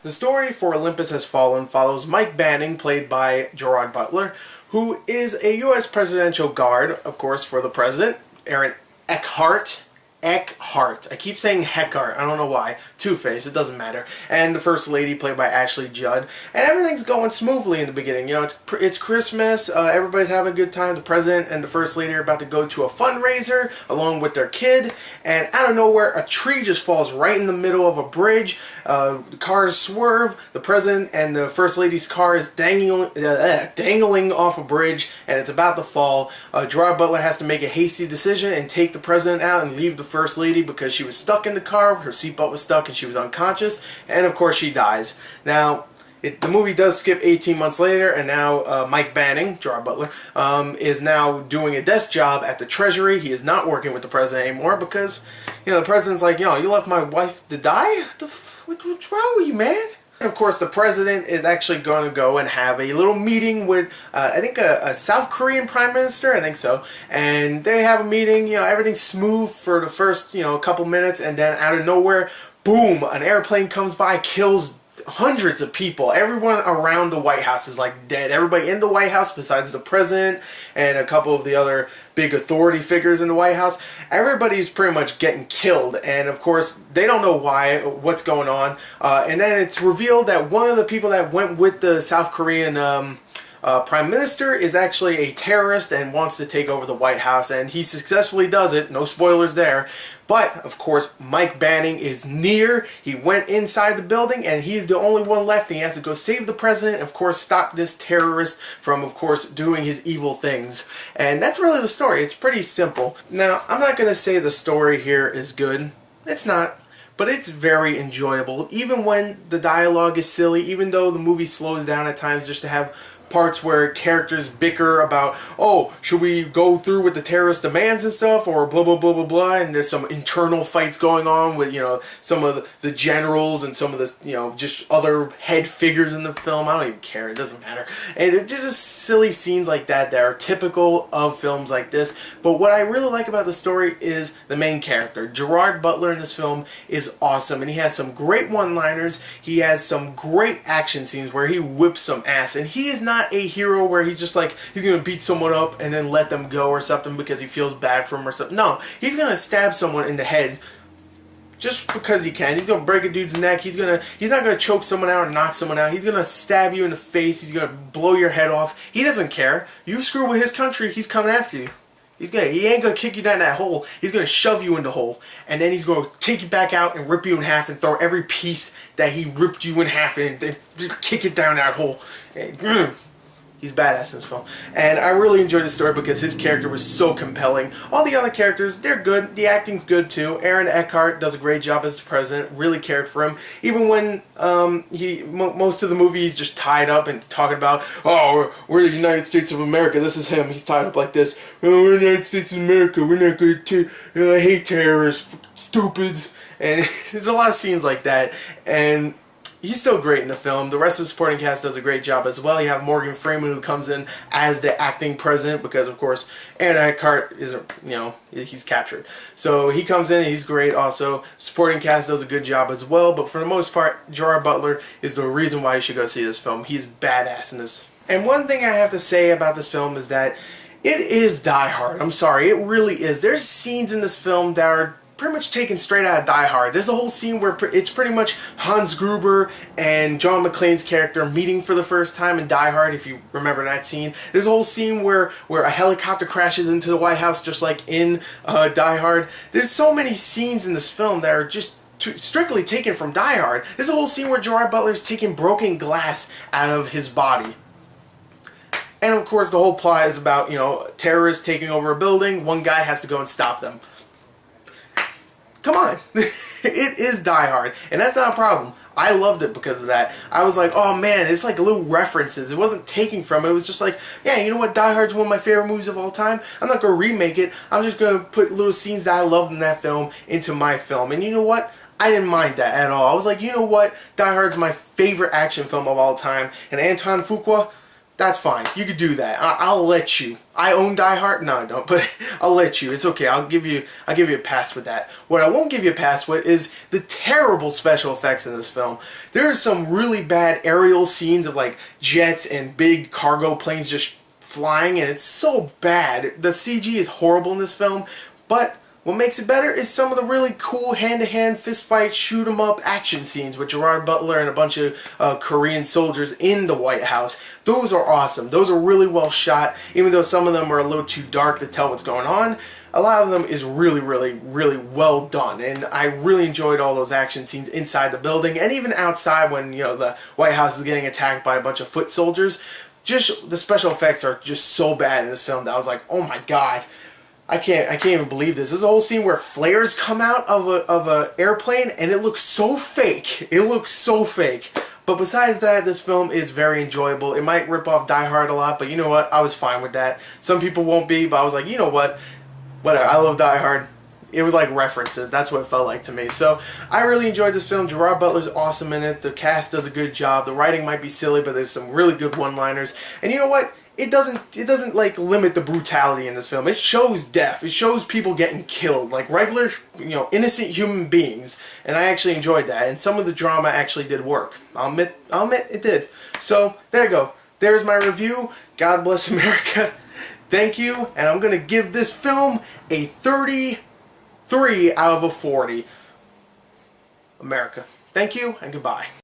The story for Olympus Has Fallen follows Mike Banning, played by Gerard Butler, who is a U.S. presidential guard, of course, for the president, Aaron Eckhart. I keep saying Heckhart. I don't know why. Two-Face. It doesn't matter. And the First Lady, played by Ashley Judd. And everything's going smoothly in the beginning. You know, it's Christmas. Everybody's having a good time. The President and the First Lady are about to go to a fundraiser along with their kid. And out of nowhere, a tree just falls right in the middle of a bridge. The cars swerve. The President and the First Lady's car is dangling off a bridge, and it's about to fall. Gerard Butler has to make a hasty decision and take the President out and leave the First Lady because she was stuck in the car. Her seatbelt was stuck and she was unconscious, and of course she dies. Now, the movie does skip 18 months later, and now Mike Banning, Gerard Butler, is now doing a desk job at the Treasury. He is not working with the President anymore because, you know, the President's like, yo, you left my wife to die? What's wrong with you, man? And of course, the President is actually going to go and have a little meeting with, I think, a South Korean Prime Minister, I think so. And they have a meeting, you know, everything's smooth for the first, you know, couple minutes, and then out of nowhere, boom, an airplane comes by, kills hundreds of people. Everyone around the White House is like dead. Everybody in the White House, besides the President and a couple of the other big authority figures in the White House, everybody's pretty much getting killed. And of course, they don't know what's going on. And then it's revealed that one of the people that went with the South Korean Prime Minister is actually a terrorist and wants to take over the White House, and he successfully does it. No spoilers there. But, of course, Mike Banning is near. He went inside the building, and he's the only one left, and he has to go save the President, of course, stop this terrorist from, of course, doing his evil things. And that's really the story. It's pretty simple. Now, I'm not going to say the story here is good. It's not. But it's very enjoyable, even when the dialogue is silly, even though the movie slows down at times just to have parts where characters bicker about, oh, should we go through with the terrorist demands and stuff, or blah, blah, blah, blah, blah, and there's some internal fights going on with, you know, some of the generals and some of the, you know, just other head figures in the film. I don't even care. It doesn't matter. And it's just silly scenes like that that are typical of films like this. But what I really like about the story is the main character. Gerard Butler in this film is awesome, and he has some great one-liners. He has some great action scenes where he whips some ass, and he is not a hero where he's just like, he's gonna beat someone up and then let them go or something because he feels bad for him or something. No, he's gonna stab someone in the head just because he can. He's gonna break a dude's neck. He's not gonna choke someone out or knock someone out. He's gonna stab you in the face. He's gonna blow your head off. He doesn't care. You screw with his country, he's coming after you. He ain't gonna kick you down that hole. He's gonna shove you in the hole, and then he's gonna take you back out and rip you in half and throw every piece that he ripped you in half and then kick it down that hole. He's badass in this film. And I really enjoyed the story because his character was so compelling. All the other characters, they're good. The acting's good too. Aaron Eckhart does a great job as the President. Really cared for him. Even when most of the movie he's just tied up and talking about, oh, we're the United States of America. This is him. He's tied up like this. Oh, we're the United States of America. We're not going to I hate terrorists. Stupids. And there's a lot of scenes like that. And he's still great in the film. The rest of the supporting cast does a great job as well. You have Morgan Freeman, who comes in as the acting president because, of course, Aaron Eckhart isn't, you know, he's captured. So he comes in and he's great also. Supporting cast does a good job as well, but for the most part, Gerard Butler is the reason why you should go see this film. He's badass in this. And one thing I have to say about this film is that it is Die Hard. I'm sorry, it really is. There's scenes in this film that are pretty much taken straight out of Die Hard. There's a whole scene where it's pretty much Hans Gruber and John McClane's character meeting for the first time in Die Hard, if you remember that scene. There's a whole scene where a helicopter crashes into the White House just like in Die Hard. There's so many scenes in this film that are just strictly taken from Die Hard. There's a whole scene where Gerard Butler's taking broken glass out of his body. And of course the whole plot is about, you know, terrorists taking over a building. One guy has to go and stop them. Come on. It is Die Hard, and that's not a problem. I loved it because of that. I was like, oh man, it's like little references. It wasn't taking from it. It was just like, yeah, you know what? Die Hard's one of my favorite movies of all time. I'm not going to remake it. I'm just going to put little scenes that I loved in that film into my film. And you know what? I didn't mind that at all. I was like, you know what? Die Hard's my favorite action film of all time. And Antoine Fuqua, that's fine. You could do that. I'll let you. I own Die Hard. No, I don't, but I'll let you. It's okay. I'll give you a pass with that. What I won't give you a pass with is the terrible special effects in this film. There are some really bad aerial scenes of like jets and big cargo planes just flying, and it's so bad. The CG is horrible in this film, but what makes it better is some of the really cool hand-to-hand fist-fight, shoot-'em-up action scenes with Gerard Butler and a bunch of Korean soldiers in the White House. Those are awesome. Those are really well shot, even though some of them are a little too dark to tell what's going on. A lot of them is really, really, really well done, and I really enjoyed all those action scenes inside the building and even outside when, you know, the White House is getting attacked by a bunch of foot soldiers. Just the special effects are just so bad in this film that I was like, oh my god. I can't even believe this. There's a whole scene where flares come out of a airplane and it looks so fake. It looks so fake. But besides that, this film is very enjoyable. It might rip off Die Hard a lot, but you know what? I was fine with that. Some people won't be, but I was like, you know what? Whatever. I love Die Hard. It was like references. That's what it felt like to me. So I really enjoyed this film. Gerard Butler's awesome in it. The cast does a good job. The writing might be silly, but there's some really good one-liners. And you know what? It doesn't like limit the brutality in this film. It shows death. It shows people getting killed, like regular, you know, innocent human beings. And I actually enjoyed that. And some of the drama actually did work. I'll admit it did. So there you go. There's my review. God bless America. Thank you. And I'm gonna give this film a 33 out of a 40. America. Thank you and goodbye.